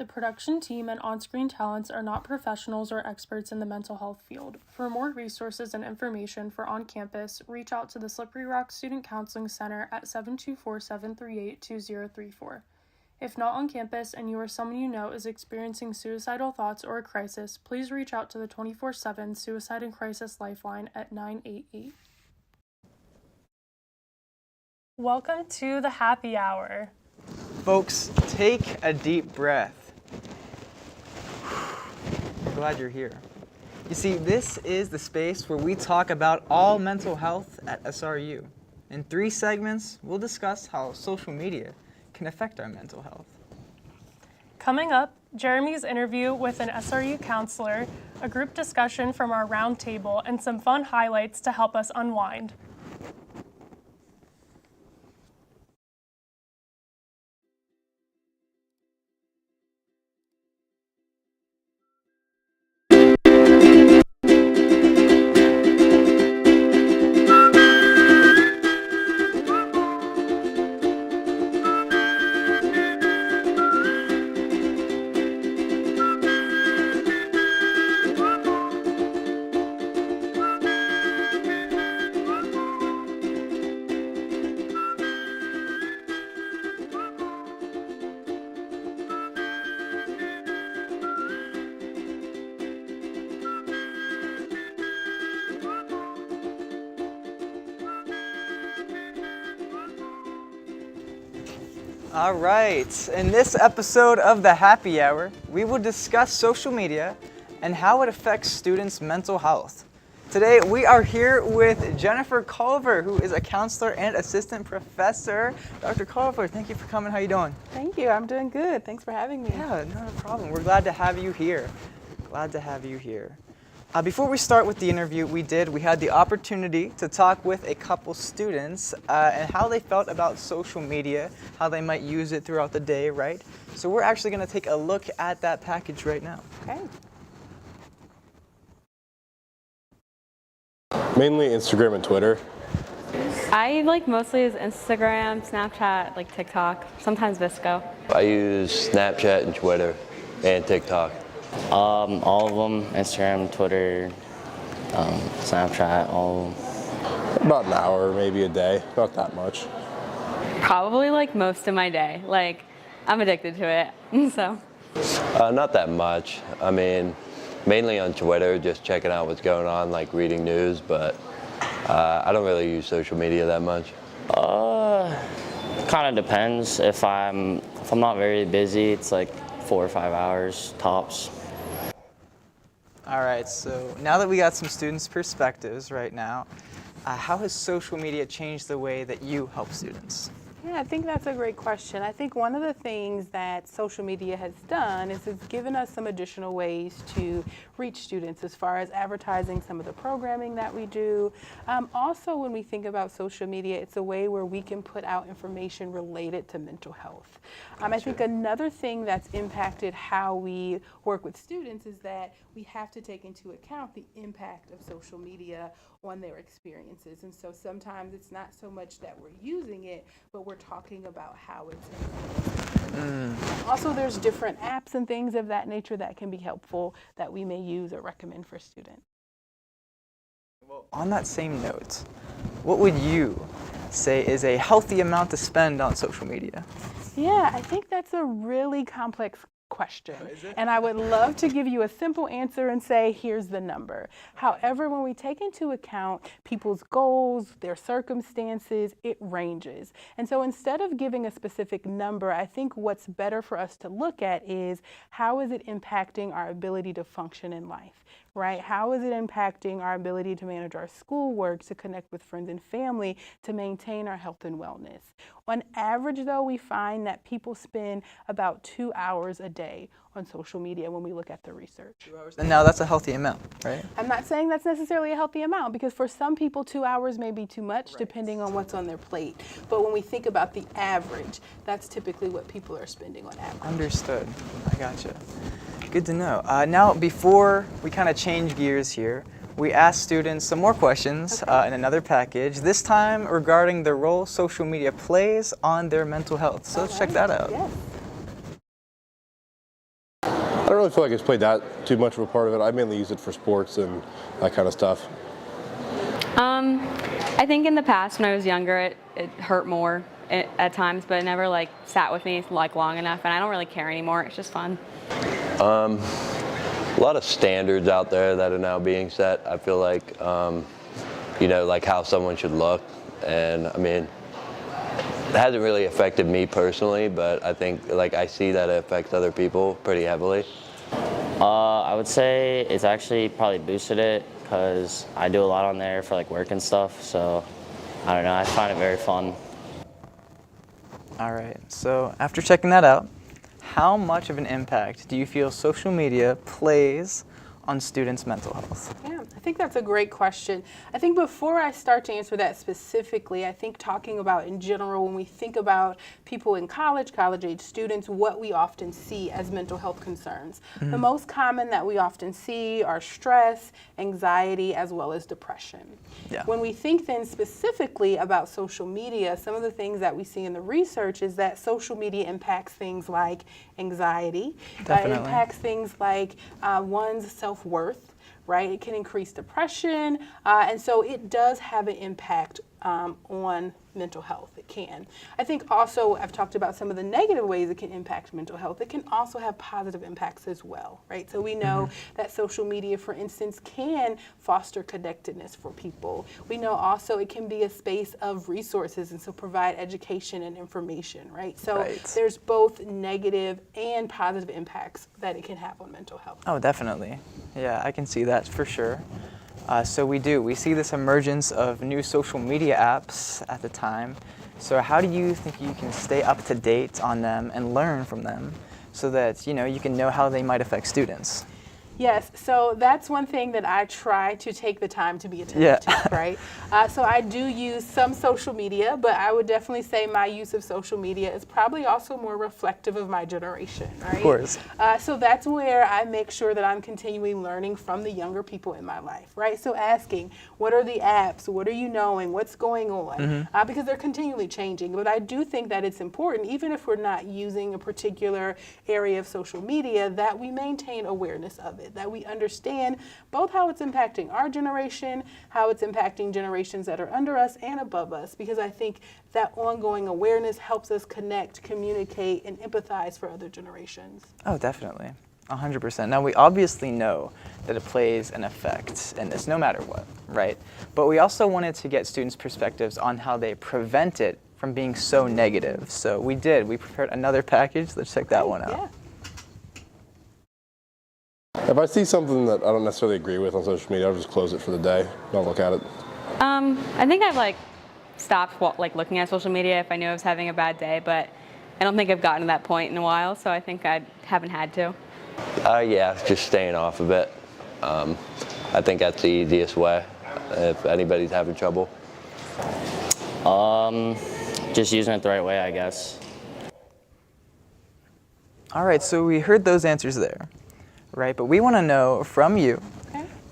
The production team and on-screen talents are not professionals or experts in the mental health field. For more resources and information for on-campus, reach out to the Slippery Rock Student Counseling Center at 724-738-2034. If not on campus and you or someone you know is experiencing suicidal thoughts or a crisis, please reach out to the 24/7 Suicide and Crisis Lifeline at 988. Welcome to the happy hour. Folks, take a deep breath. I'm glad you're here. You see, this is the space where we talk about all mental health at SRU. In 3 segments, we'll discuss how social media can affect our mental health. Coming up, Jeremy's interview with an SRU counselor, a group discussion from our roundtable, and some fun highlights to help us unwind. All right, in this episode of the Happy Hour, we will discuss social media and how it affects students' mental health. Today, we are here with Jennifer Culver, who is a counselor and assistant professor. Dr. Culver, thank you for coming. How you doing? Thank you. I'm doing good. Thanks for having me. Yeah, not a problem. We're glad to have you here. Glad to have you here. Before we start with the interview, we had the opportunity to talk with a couple students and how they felt about social media, how they might use it throughout the day, right? So we're actually going to take a look at that package right now. Okay. Mainly Instagram and Twitter. I mostly use Instagram, Snapchat, TikTok, sometimes Visco. I use Snapchat and Twitter and TikTok. All of them, Instagram, Twitter, Snapchat, all of them. About an hour, maybe a day, not that much. Probably most of my day. I'm addicted to it, so. Not that much. I mean, mainly on Twitter, just checking out what's going on, reading news, but I don't really use social media that much. Kind of depends. If I'm not very busy, it's 4 or 5 hours tops. All right, so now that we got some students' perspectives right now, how has social media changed the way that you help students? Yeah, I think that's a great question. I think one of the things that social media has done is it's given us some additional ways to reach students as far as advertising some of the programming that we do. Also, when we think about social media, it's a way where we can put out information related to mental health. I think another thing that's impacted how we work with students is that we have to take into account the impact of social media on their experiences. And so sometimes it's not so much that we're using it, but we're talking about how it's Also, there's different apps and things of that nature that can be helpful that we may use or recommend for students. Well, on that same note, what would you say is a healthy amount to spend on social media? Yeah, I think that's a really complex question. And I would love to give you a simple answer and say, here's the number. However, when we take into account people's goals, their circumstances, it ranges. And so instead of giving a specific number, I think what's better for us to look at is how is it impacting our ability to function in life, right? How is it impacting our ability to manage our schoolwork, to connect with friends and family, to maintain our health and wellness? On average, though, we find that people spend about 2 hours a day on social media when we look at the research. 2 hours. And now that's a healthy amount, right? I'm not saying that's necessarily a healthy amount, because for some people 2 hours may be too much, depending on what's on their plate. But when we think about the average, that's typically what people are spending on average. Understood. I gotcha. Good to know. Now, before we kind of change gears here, we asked students some more questions in another package, this time regarding the role social media plays on their mental health. So let's check that out. Yes. don't really feel like it's played that too much of a part of it. I mainly use it for sports and that kind of stuff. I think in the past when I was younger, it hurt more at times, but it never like sat with me like long enough, and I don't really care anymore. It's just fun. A lot of standards out there that are now being set. I feel like, you know, like how someone should look, and I mean, it hasn't really affected me personally, but I think like I see that it affects other people pretty heavily. I would say it's actually probably boosted it because I do a lot on there for like work and stuff. So I don't know, I find it very fun. All right, so after checking that out, how much of an impact do you feel social media plays on students' mental health? Yeah, I think that's a great question. I think before I start to answer that specifically, I think talking about in general, when we think about people in college-age students, what we often see as mental health concerns. The most common that we often see are stress, anxiety, as well as depression. Yeah. When we think then specifically about social media, some of the things that we see in the research is that social media impacts things like anxiety. Definitely. It impacts things like one's self-worth, right? It can increase depression, and so it does have an impact on mental health. It can. I think also I've talked about some of the negative ways it can impact mental health. It can also have positive impacts as well, right? So we know that social media, for instance, can foster connectedness for people. We know also it can be a space of resources and so provide education and information, right? So there's both negative and positive impacts that it can have on mental health. Oh, definitely. Yeah, I can see that for sure. So we see this emergence of new social media apps at the time. So how do you think you can stay up to date on them and learn from them so that, you know, you can know how they might affect students? Yes, so that's one thing that I try to take the time to be attentive to, right? So I do use some social media, but I would definitely say my use of social media is probably also more reflective of my generation, right? Of course. So that's where I make sure that I'm continuing learning from the younger people in my life, right? So asking, what are the apps? What are you knowing? What's going on? Because they're continually changing. But I do think that it's important, even if we're not using a particular area of social media, that we maintain awareness of it, that we understand both how it's impacting our generation, how it's impacting generations that are under us and above us, because I think that ongoing awareness helps us connect, communicate, and empathize for other generations. Oh, definitely. 100%. Now, we obviously know that it plays an effect in this no matter what, right? But we also wanted to get students' perspectives on how they prevent it from being so negative. So we prepared another package. Let's check that one out. Yeah. If I see something that I don't necessarily agree with on social media, I'll just close it for the day. Don't look at it. I think I've stopped looking at social media if I knew I was having a bad day, but I don't think I've gotten to that point in a while, so I think I haven't had to. Yeah, just staying off of it. I think that's the easiest way if anybody's having trouble. Just using it the right way, I guess. All right, so we heard those answers there, right? But we want to know from you,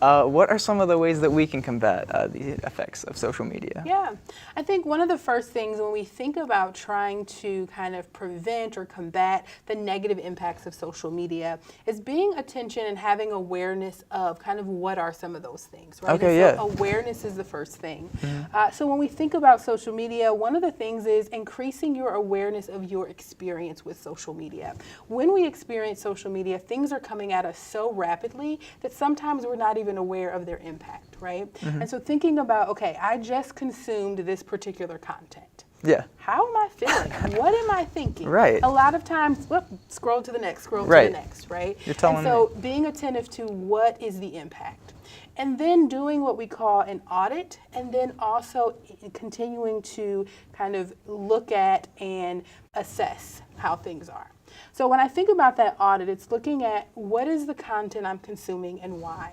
what are some of the ways that we can combat the effects of social media? Yeah, I think one of the first things when we think about trying to kind of prevent or combat the negative impacts of social media is being attention and having awareness of kind of what are some of those things, right? Okay, and so awareness is the first thing. So when we think about social media, one of the things is increasing your awareness of your experience with social media. When we experience social media, things are coming at us so rapidly that sometimes we're not even aware of their impact, right? And so thinking about, okay, I just consumed this particular content. Yeah. How am I feeling? What am I thinking? Right. A lot of times, scroll to the next, scroll to the next, right? You're telling and so being attentive to what is the impact. And then doing what we call an audit, and then also continuing to kind of look at and assess how things are. So when I think about that audit, it's looking at what is the content I'm consuming and why.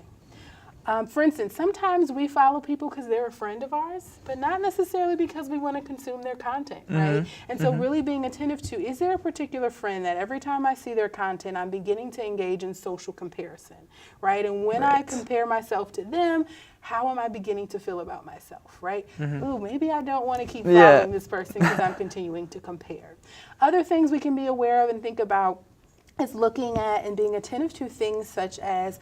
For instance, sometimes we follow people because they're a friend of ours, but not necessarily because we want to consume their content, right? And so really being attentive to, is there a particular friend that every time I see their content, I'm beginning to engage in social comparison, right? And when I compare myself to them, how am I beginning to feel about myself, right? Ooh, maybe I don't want to keep following this person because I'm continuing to compare. Other things we can be aware of and think about is looking at and being attentive to things such as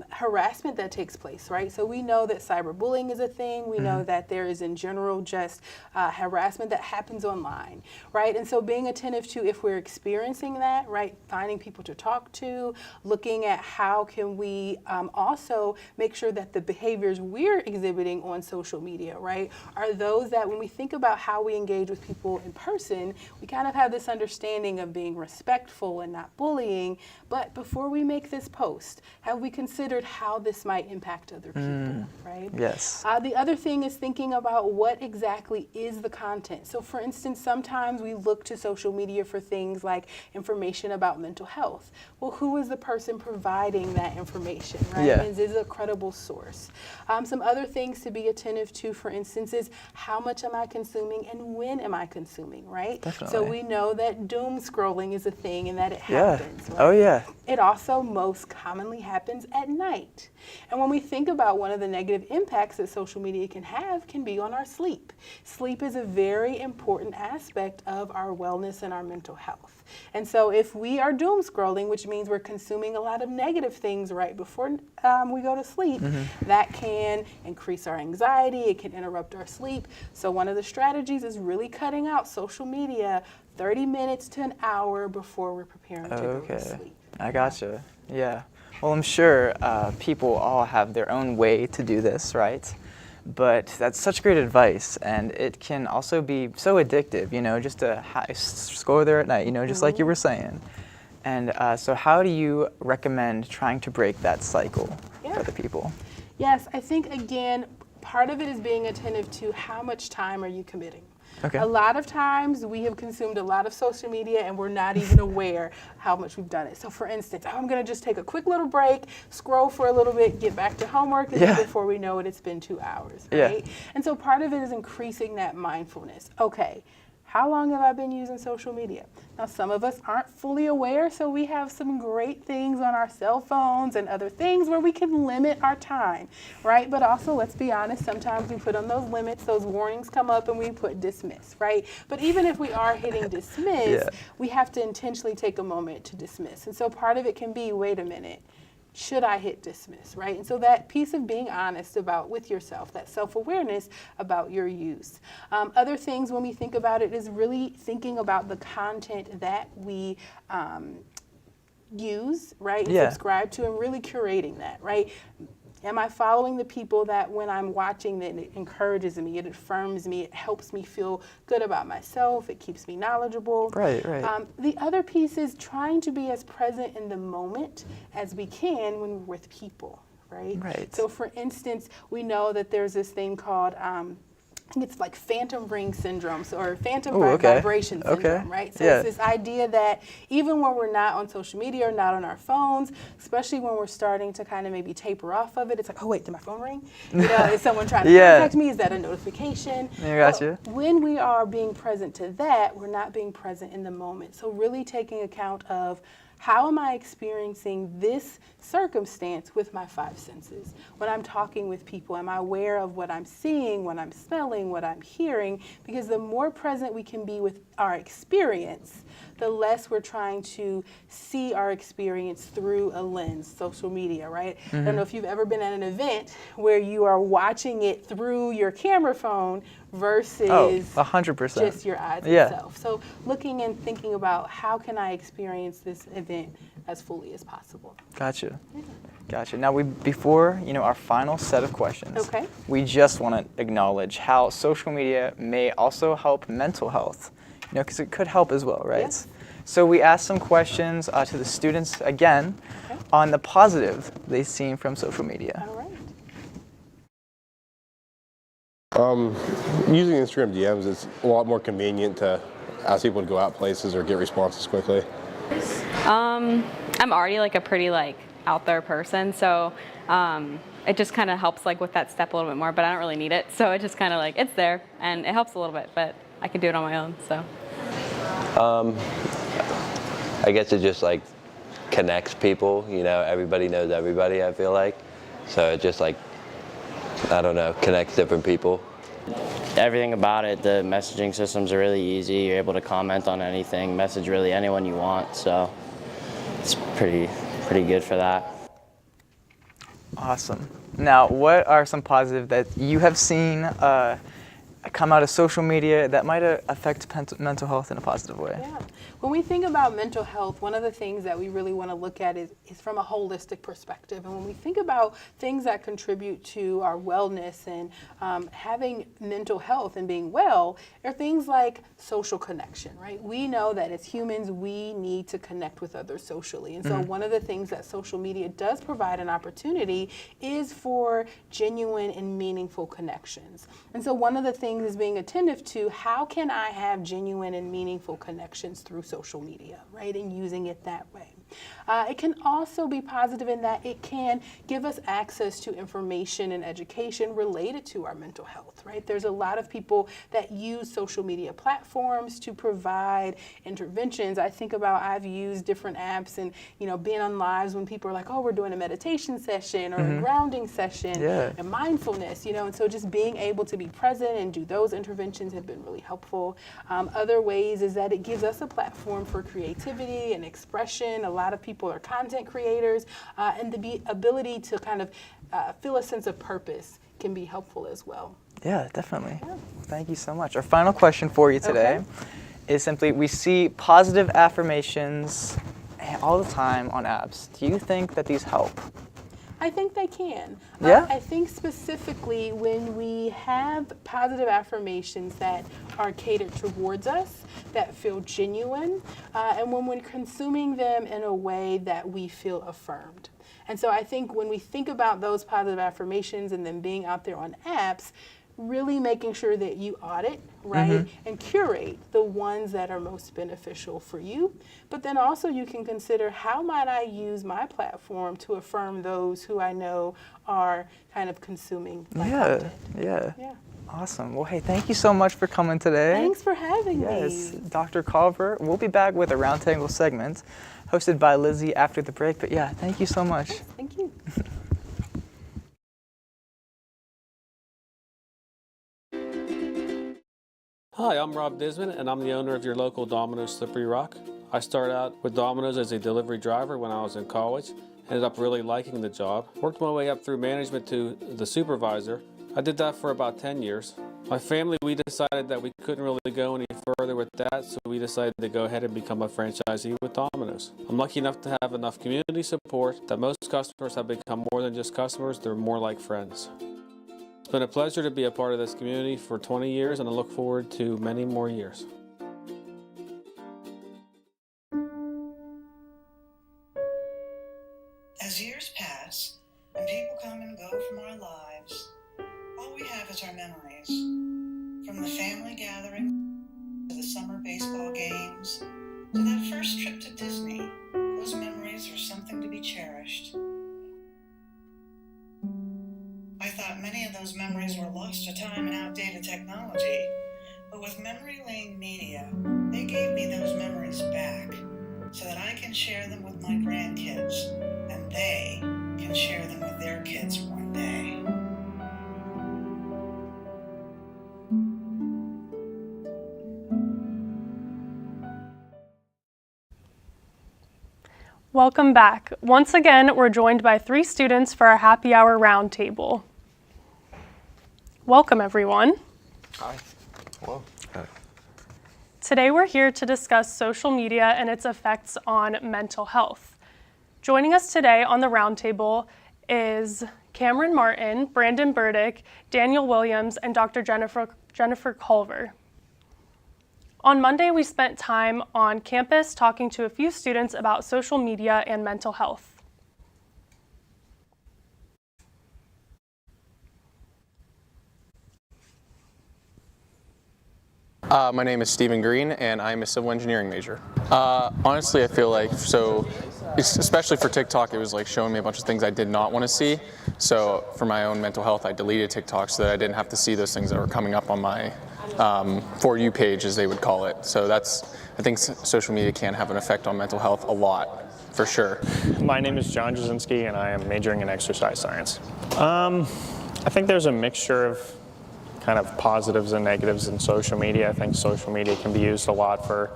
harassment that takes place, right? So we know that cyberbullying is a thing. We know that there is in general just harassment that happens online, right? And so being attentive to if we're experiencing that, right? Finding people to talk to, looking at how can we also make sure that the behaviors we're exhibiting on social media, right, are those that when we think about how we engage with people in person, we kind of have this understanding of being respectful and not bullying. But before we make this post, have we considered how this might impact other people, right? Yes. The other thing is thinking about what exactly is the content. So for instance, sometimes we look to social media for things like information about mental health. Well, who is the person providing that information, right? Yeah. Is it a credible source? Some other things to be attentive to, for instance, is how much am I consuming and when am I consuming, right? Definitely. So we know that doom scrolling is a thing and that it Yeah. happens, right? Oh, yeah. It also most commonly happens at night. And when we think about one of the negative impacts that social media can be on our sleep. Sleep is a very important aspect of our wellness and our mental health. And so if we are doom scrolling, which means we're consuming a lot of negative things right before we go to sleep, that can increase our anxiety, it can interrupt our sleep. So one of the strategies is really cutting out social media 30 minutes to an hour before we're preparing to go to sleep. I gotcha. Yeah. Well, I'm sure people all have their own way to do this, right? But that's such great advice, and it can also be so addictive, you know, just to scroll there at night, you know, just like you were saying. And so how do you recommend trying to break that cycle for other people? Yes, I think, again, part of it is being attentive to how much time are you committing. Okay. A lot of times we have consumed a lot of social media and we're not even aware how much we've done it. So for instance, I'm going to just take a quick little break, scroll for a little bit, get back to homework, and then before we know it, it's been 2 hours, right? And so part of it is increasing that mindfulness. Okay, how long have I been using social media? Now, some of us aren't fully aware, so we have some great things on our cell phones and other things where we can limit our time, right? But also, let's be honest, sometimes we put on those limits, those warnings come up and we put dismiss, right? But even if we are hitting dismiss, we have to intentionally take a moment to dismiss. And so part of it can be, wait a minute, should I hit dismiss, right? And so that piece of being honest with yourself, that self-awareness about your use. Other things when we think about it is really thinking about the content that we use, right? And subscribe to, and really curating that, right? Am I following the people that when I'm watching that it encourages me, it affirms me, it helps me feel good about myself, it keeps me knowledgeable. Right, right. The other piece is trying to be as present in the moment as we can when we're with people, right? Right. So for instance, we know that there's this thing called I think it's like phantom ring syndrome, or phantom vibration syndrome, right? So it's this idea that even when we're not on social media or not on our phones, especially when we're starting to kind of maybe taper off of it, it's like, oh wait, did my phone ring? You know, is someone trying to contact me? Is that a notification? I gotcha. When we are being present to that, we're not being present in the moment. So really taking account of, how am I experiencing this circumstance with my 5 senses? When I'm talking with people, am I aware of what I'm seeing, what I'm smelling, what I'm hearing? Because the more present we can be with our experience, the less we're trying to see our experience through a lens, social media, right? I don't know if you've ever been at an event where you are watching it through your camera phone versus 100%. just your eyes itself. So looking and thinking about how can I experience this event as fully as possible. Gotcha. Gotcha. Now, before our final set of questions, we just want to acknowledge how social media may also help mental health, because it could help as well, right? Yes. So we asked some questions to the students again on the positive they've seen from social media. All right. Using Instagram DMs, it's a lot more convenient to ask people to go out places or get responses quickly. I'm already like a pretty out there person, so it just kind of helps with that step a little bit more, but I don't really need it. So it just kind of it's there and it helps a little bit, but I can do it on my own, so. I guess it just connects people, everybody knows everybody, I feel like. So it just I don't know, connects different people. Everything about it, the messaging systems are really easy. You're able to comment on anything, message really anyone you want, so pretty good for that. Awesome. Now, what are some positive that you have seen come out of social media that might affect mental health in a positive way? Yeah. When we think about mental health, one of the things that we really want to look at is from a holistic perspective. And when we think about things that contribute to our wellness and having mental health and being well, are things like social connection, right? We know that as humans, we need to connect with others socially. And so one of the things that social media does provide an opportunity is for genuine and meaningful connections. And so one of the things is being attentive to how can I have genuine and meaningful connections through social media, right? And using it that way. It can also be positive in that it can give us access to information and education related to our mental health, right? There's a lot of people that use social media platforms to provide interventions. I think about I've used different apps and, being on lives when people are like, oh, we're doing a meditation session or a grounding session and mindfulness, and so just being able to be present and do those interventions have been really helpful. Other ways is that it gives us a platform for creativity and expression. A lot of people are content creators, and the ability to kind of feel a sense of purpose can be helpful as well. Yeah, definitely. Yeah. Thank you so much. Our final question for you today is simply, we see positive affirmations all the time on apps. Do you think that these help? I think they can. Yeah? I think specifically when we have positive affirmations that are catered towards us, that feel genuine, and when we're consuming them in a way that we feel affirmed. And so I think when we think about those positive affirmations and them being out there on apps, really making sure that you audit, right, and curate the ones that are most beneficial for you. But then also you can consider, how might I use my platform to affirm those who I know are kind of consuming my content. Yeah. Awesome. Well, hey, thank you so much for coming today. Thanks for having me. Yes, Dr. Culver. We'll be back with a roundtable segment hosted by Lizzie after the break. But yeah, thank you so much. Yes, thank you. Hi, I'm Rob Disman, and I'm the owner of your local Domino's Slippery Rock. I started out with Domino's as a delivery driver when I was in college. Ended up really liking the job. Worked my way up through management to the supervisor. I did that for about 10 years. My family, we decided that we couldn't really go any further with that, so we decided to go ahead and become a franchisee with Domino's. I'm lucky enough to have enough community support that most customers have become more than just customers, they're more like friends. It's been a pleasure to be a part of this community for 20 years, and I look forward to many more years. As years pass and people come and go from our lives, all we have is our memories. From the family gathering to the summer baseball games to that first trip to Disney, those memories are something to be cherished. I thought many of those memories were lost to time and outdated technology, but with Memory Lane Media, they gave me those memories back so that I can share them with my grandkids, and they can share them with their kids one day. Welcome back. Once again, we're joined by 3 students for our happy hour roundtable. Welcome, everyone. Hi. Hello. Hi. Today, we're here to discuss social media and its effects on mental health. Joining us today on the roundtable is Cameron Martin, Brandon Burdick, Daniel Williams, and Dr. Jennifer Culver. On Monday, we spent time on campus talking to a few students about social media and mental health. My name is Stephen Green, and I'm a civil engineering major. Honestly, I feel like, especially for TikTok, it was like showing me a bunch of things I did not want to see. So for my own mental health, I deleted TikTok so that I didn't have to see those things that were coming up on my For You page, as they would call it. So I think social media can have an effect on mental health a lot, for sure. My name is John Jasinski, and I am majoring in exercise science. I think there's a mixture of kind of positives and negatives in social media. I think social media can be used a lot for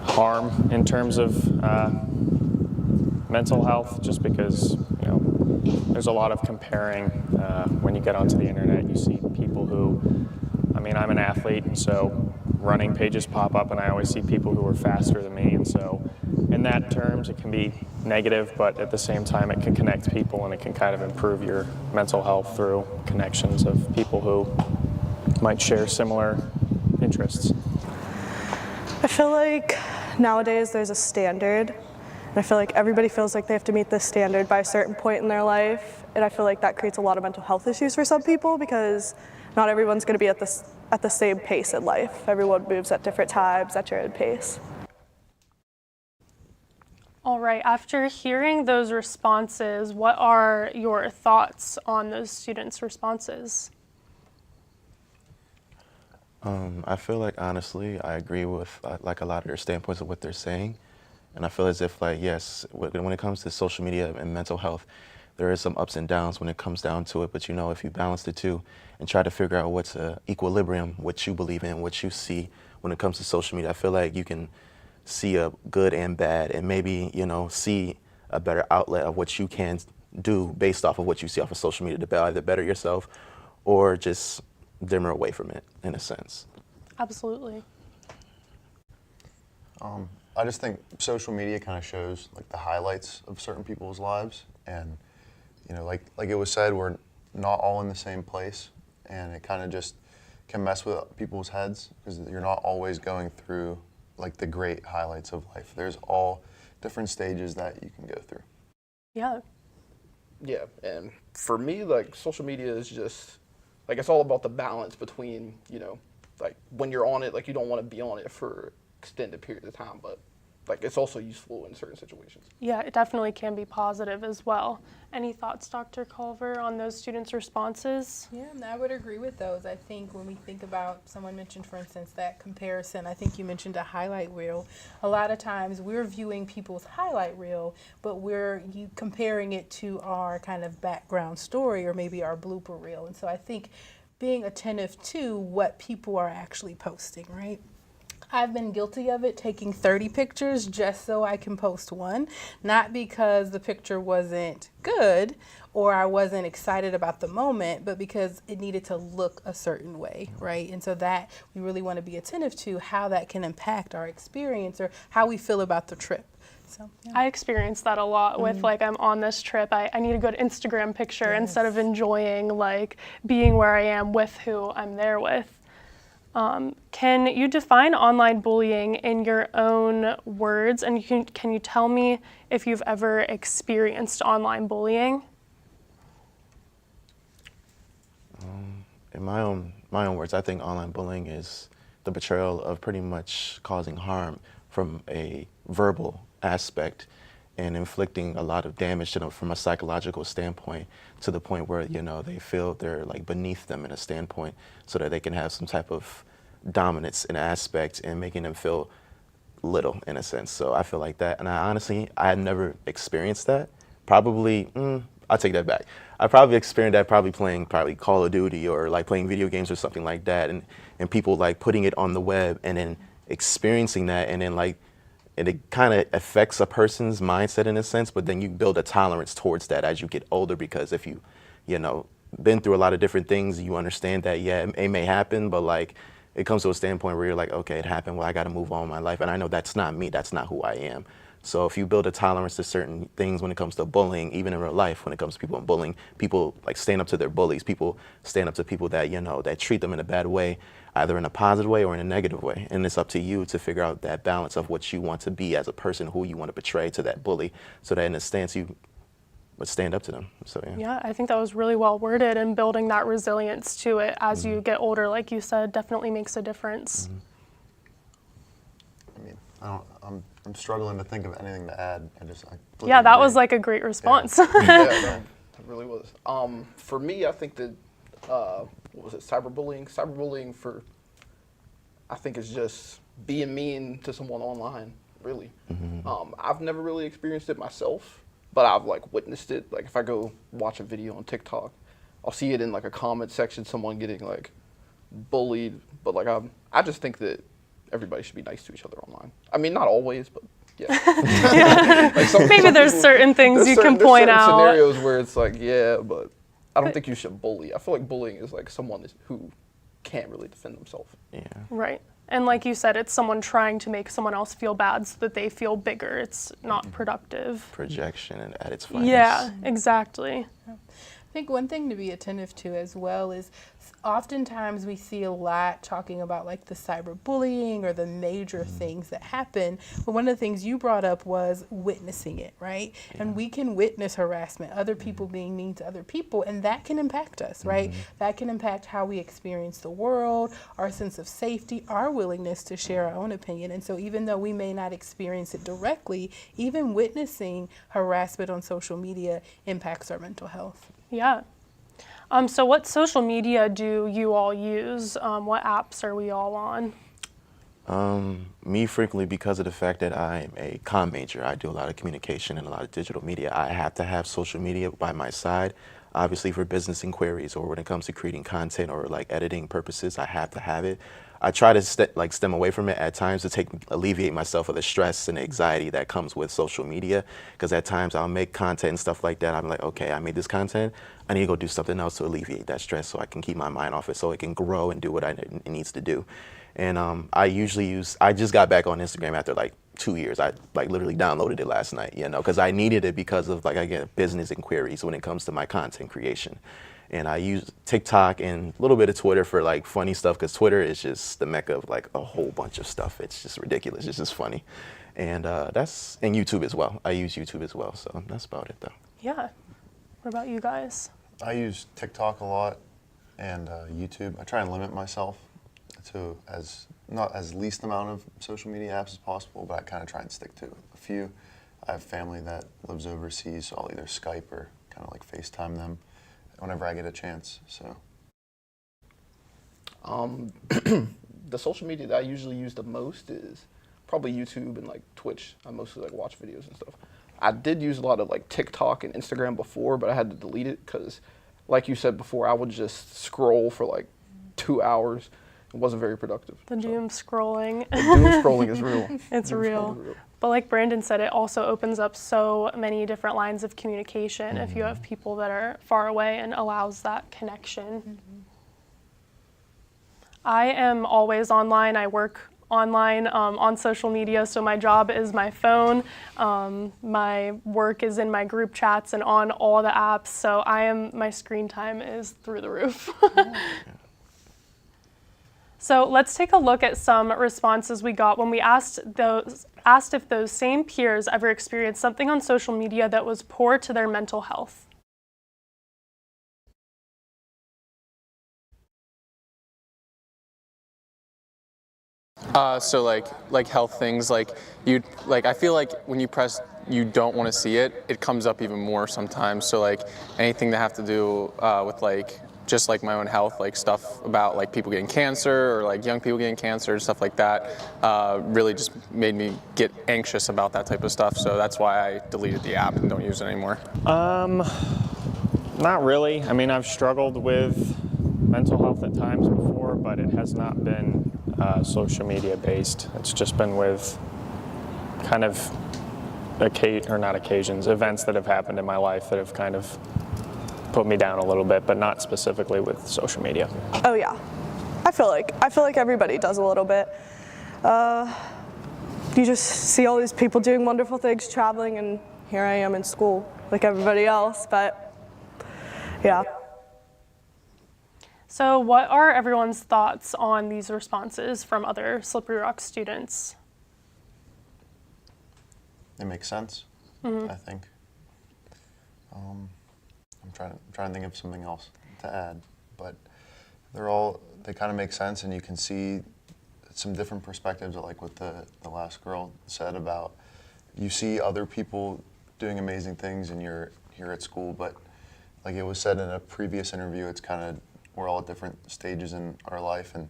harm in terms of mental health, just because, you know, there's a lot of comparing. When you get onto the internet, you see people who, I mean, I'm an athlete, and so running pages pop up, and I always see people who are faster than me, and so in that terms, it can be negative, but at the same time, it can connect people, and it can kind of improve your mental health through connections of people who might share similar interests. I feel like nowadays there's a standard, and I feel like everybody feels like they have to meet this standard by a certain point in their life, and I feel like that creates a lot of mental health issues for some people because not everyone's going to be at the same pace in life. Everyone moves at different times at your own pace. All right, after hearing those responses, what are your thoughts on those students' responses? I feel like, honestly, I agree with like a lot of their standpoints of what they're saying. And I feel as if, like, yes, when it comes to social media and mental health, there is some ups and downs when it comes down to it. But, you know, if you balance the two and try to figure out what's an equilibrium, what you believe in, what you see when it comes to social media, I feel like you can see a good and bad and maybe, you know, see a better outlet of what you can do based off of what you see off of social media to either better yourself or just dimmer away from it, in a sense. Absolutely. I just think social media kind of shows like the highlights of certain people's lives, and you know, like it was said, we're not all in the same place, and it kind of just can mess with people's heads because you're not always going through like the great highlights of life. There's all different stages that you can go through. Yeah. Yeah, and for me, like social media is just like it's all about the balance between, you know, like when you're on it, like you don't want to be on it for extended periods of time, but like it's also useful in certain situations. Yeah, it definitely can be positive as well. Any thoughts, Dr. Culver, on those students' responses? Yeah, I would agree with those. I think when we think about, someone mentioned, for instance, that comparison, I think you mentioned a highlight reel. A lot of times we're viewing people's highlight reel, but we're comparing it to our kind of background story or maybe our blooper reel. And so I think being attentive to what people are actually posting, right? I've been guilty of it, taking 30 pictures just so I can post one, not because the picture wasn't good or I wasn't excited about the moment, but because it needed to look a certain way, right? And so that we really want to be attentive to how that can impact our experience or how we feel about the trip. So, yeah. I experience that a lot with like I'm on this trip. I need a good Instagram picture instead of enjoying like being where I am with who I'm there with. Can you define online bullying in your own words, and can you tell me if you've ever experienced online bullying? In my own words, I think online bullying is the betrayal of pretty much causing harm from a verbal aspect and inflicting a lot of damage to them from a psychological standpoint, to the point where, you know, they feel they're like beneath them in a standpoint, so that they can have some type of dominance in aspect and making them feel little in a sense. So I feel like that, and I had never experienced that. Probably, I'll take that back. I probably experienced that playing Call of Duty or like playing video games or something like that, and people like putting it on the web and then experiencing that, and then like, and it kind of affects a person's mindset in a sense, but then you build a tolerance towards that as you get older, because if you know, been through a lot of different things, you understand that, yeah, it may happen, but like, it comes to a standpoint where you're like, okay, it happened, well, I got to move on with my life, and I know that's not me, that's not who I am. So if you build a tolerance to certain things when it comes to bullying, even in real life, when it comes to people bullying, people like stand up to their bullies, people stand up to people that, you know, that treat them in a bad way, either in a positive way or in a negative way. And it's up to you to figure out that balance of what you want to be as a person, who you want to portray to that bully, so that in a stance you would stand up to them. So Yeah, I think that was really well worded, and building that resilience to it as you get older, like you said, definitely makes a difference. I mean, I'm struggling to think of anything to add. Yeah, that was like a great response. Yeah, no, it really was. For me, I think that what was it, cyberbullying? Cyberbullying I think is just being mean to someone online, really. I've never really experienced it myself, but I've like witnessed it. Like if I go watch a video on TikTok, I'll see it in like a comment section, someone getting like bullied. But like I just think that everybody should be nice to each other online. I mean, not always, but Yeah. Like Maybe there's certain things you can point there's certain out. scenarios where it's like, yeah, but I don't think you should bully. I feel like bullying is like someone who can't really defend themselves. Yeah. Right. And like you said, it's someone trying to make someone else feel bad so that they feel bigger. It's not productive. Projection and at its finest. Yeah, exactly. I think one thing to be attentive to as well is oftentimes we see a lot talking about like the cyberbullying or the major things that happen, but one of the things you brought up was witnessing it, right? Yeah. And we can witness harassment, other people being mean to other people, and that can impact us, right? That can impact how we experience the world, our sense of safety, our willingness to share our own opinion. And so even though we may not experience it directly, even witnessing harassment on social media impacts our mental health. Yeah. So what social media do you all use? What apps are we all on? Me frequently, because of the fact that I'm a comm major, I do a lot of communication and a lot of digital media. I have to have social media by my side. Obviously for business inquiries or when it comes to creating content or like editing purposes, I have to have it. I try to stem away from it at times to alleviate myself of the stress and the anxiety that comes with social media. Because at times I'll make content and stuff like that. I'm like, okay, I made this content. I need to go do something else to alleviate that stress so I can keep my mind off it so it can grow and do what it needs to do. And I just got back on Instagram after like 2 years. I like literally downloaded it last night, you know, because I needed it because of like, again, business inquiries when it comes to my content creation. And I use TikTok and a little bit of Twitter for like funny stuff because Twitter is just the mecca of like a whole bunch of stuff. It's just ridiculous. It's just funny. And and YouTube as well. I use YouTube as well. So that's about it though. Yeah. What about you guys? I use TikTok a lot and YouTube. I try and limit myself to not as least amount of social media apps as possible, but I kind of try and stick to a few. I have family that lives overseas, so I'll either Skype or kind of like FaceTime them whenever I get a chance. So, the social media that I usually use the most is probably YouTube and like Twitch. I mostly like watch videos and stuff. I did use a lot of like TikTok and Instagram before, but I had to delete it because, like you said before, I would just scroll for like 2 hours. It wasn't very productive. The doom scrolling. The doom scrolling is real. It's real. But like Brandon said, it also opens up so many different lines of communication if you have people that are far away and allows that connection. I am always online. I work online on social media, so my job is my phone. My work is in my group chats and on all the apps, so my screen time is through the roof. So let's take a look at some responses we got when we asked if those same peers ever experienced something on social media that was poor to their mental health. So like health things, I feel like when you press you don't want to see it, it comes up even more sometimes. So like anything that have to do with like just like my own health, like stuff about like people getting cancer or like young people getting cancer and stuff like that, really just made me get anxious about that type of stuff. So that's why I deleted the app and don't use it anymore. Not really. I mean, I've struggled with mental health at times before, but it has not been social media based. It's just been with kind of events that have happened in my life that have kind of put me down a little bit, but not specifically with social media. Oh yeah, I feel like everybody does a little bit. You just see all these people doing wonderful things, traveling, and here I am in school like everybody else, but yeah. So what are everyone's thoughts on these responses from other Slippery Rock students? It makes sense, I think. I'm trying to think of something else to add, but they kind of make sense, and you can see some different perspectives, like what the last girl said about you see other people doing amazing things and you're here at school, but like it was said in a previous interview, it's kind of we're all at different stages in our life, and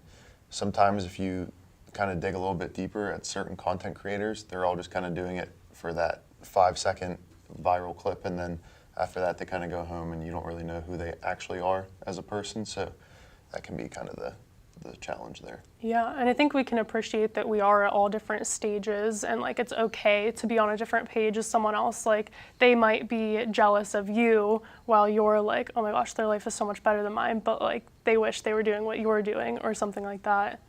sometimes if you kind of dig a little bit deeper at certain content creators, they're all just kind of doing it for that 5-second viral clip, and then after that they kind of go home and you don't really know who they actually are as a person, so that can be kind of the challenge there. Yeah, and I think we can appreciate that we are at all different stages, and like it's okay to be on a different page as someone else. Like they might be jealous of you while you're like, oh my gosh, their life is so much better than mine, but like they wish they were doing what you're doing or something like that.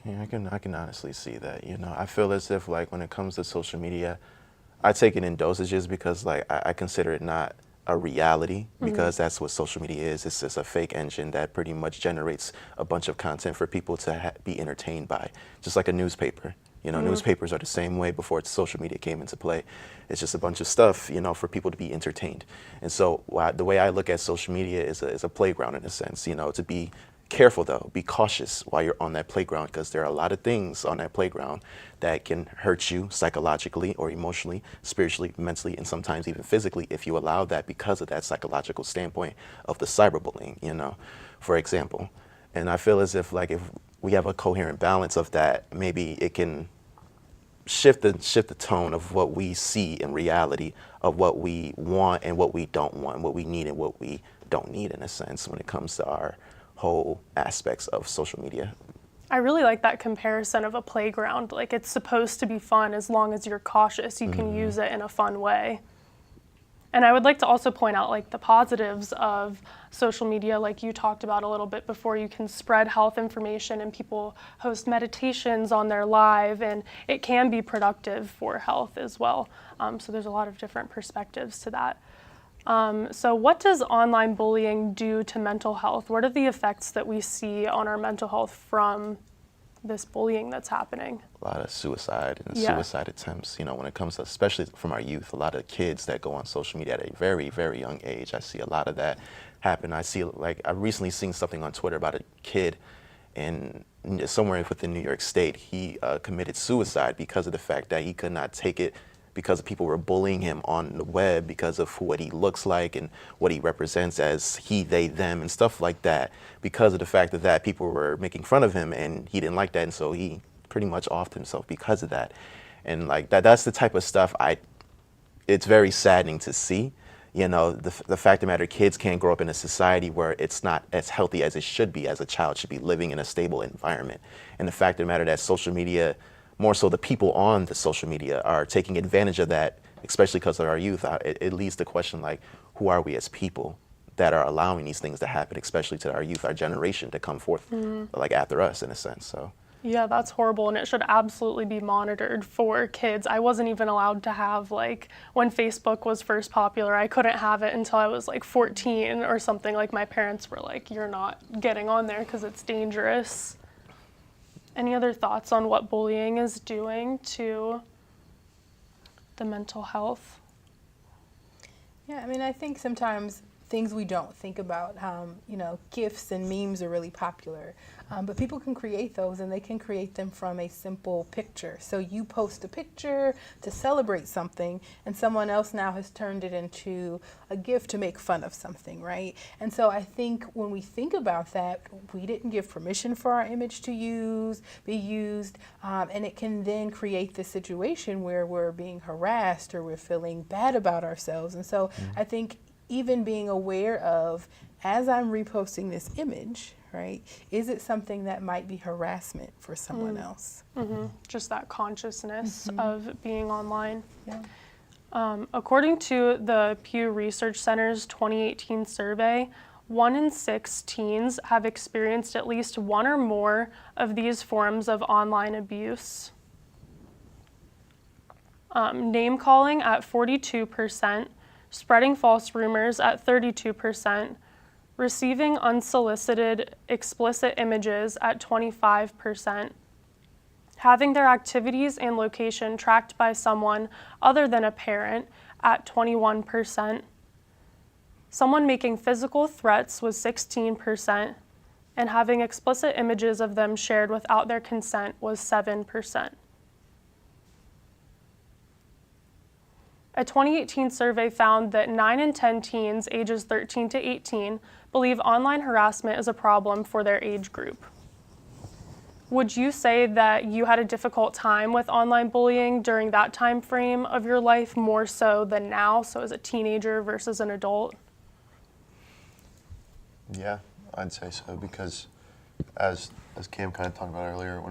Yeah, I can honestly see that. You know, I feel as if like when it comes to social media, I take it in dosages because like I consider it not a reality, because that's what social media is. It's just a fake engine that pretty much generates a bunch of content for people to be entertained by, just like a newspaper. You know, newspapers are the same way before social media came into play. It's just a bunch of stuff, you know, for people to be entertained. And so the way I look at social media is a playground in a sense, you know, to be careful though, be cautious while you're on that playground, because there are a lot of things on that playground that can hurt you psychologically or emotionally, spiritually, mentally, and sometimes even physically if you allow that, because of that psychological standpoint of the cyberbullying, you know, for example. And I feel as if like if we have a coherent balance of that, maybe it can shift the tone of what we see in reality, of what we want and what we don't want, what we need and what we don't need, in a sense, when it comes to our whole aspects of social media. I really like that comparison of a playground. Like it's supposed to be fun as long as you're cautious. You can use it in a fun way. And I would like to also point out like the positives of social media, like you talked about a little bit before. You can spread health information and people host meditations on their live, and it can be productive for health as well. So there's a lot of different perspectives to that. So what does online bullying do to mental health? What are the effects that we see on our mental health from this bullying that's happening? A lot of suicide and suicide attempts, you know, when it comes to, especially from our youth, a lot of kids that go on social media at a very, very young age. I see a lot of that happen. I see, like, I recently seen something on Twitter about a kid somewhere within New York State. He committed suicide because of the fact that he could not take it, because people were bullying him on the web because of what he looks like and what he represents as he, they, them, and stuff like that. Because of the fact that people were making fun of him, and he didn't like that, and so he pretty much offed himself because of that. And like that's the type of stuff it's very saddening to see. You know, the fact of the matter, kids can't grow up in a society where it's not as healthy as it should be, as a child should be living in a stable environment. And the fact of the matter that social media, more so the people on the social media, are taking advantage of that, especially because of our youth. It leads to question like, who are we as people that are allowing these things to happen, especially to our youth, our generation to come forth like after us, in a sense. So. Yeah, that's horrible, and it should absolutely be monitored for kids. I wasn't even allowed to have, like, when Facebook was first popular, I couldn't have it until I was like 14 or something. Like my parents were like, you're not getting on there because it's dangerous. Any other thoughts on what bullying is doing to the mental health? Yeah, I mean, I think sometimes things we don't think about, you know, GIFs and memes are really popular, but people can create those, and they can create them from a simple picture. So you post a picture to celebrate something, and someone else now has turned it into a GIF to make fun of something, right? And so I think when we think about that, we didn't give permission for our image to be used, and it can then create this situation where we're being harassed or we're feeling bad about ourselves. And so I think even being aware of, as I'm reposting this image, right, is it something that might be harassment for someone else? Just that consciousness of being online. Yeah. According to the Pew Research Center's 2018 survey, 1 in 6 teens have experienced at least one or more of these forms of online abuse. Name calling at 42%, spreading false rumors at 32%, receiving unsolicited explicit images at 25%, having their activities and location tracked by someone other than a parent at 21%, someone making physical threats was 16%, and having explicit images of them shared without their consent was 7%. A 2018 survey found that 9 in 10 teens ages 13 to 18 believe online harassment is a problem for their age group. Would you say that you had a difficult time with online bullying during that time frame of your life more so than now, so as a teenager versus an adult? Yeah, I'd say so, because as Cam kind of talked about earlier,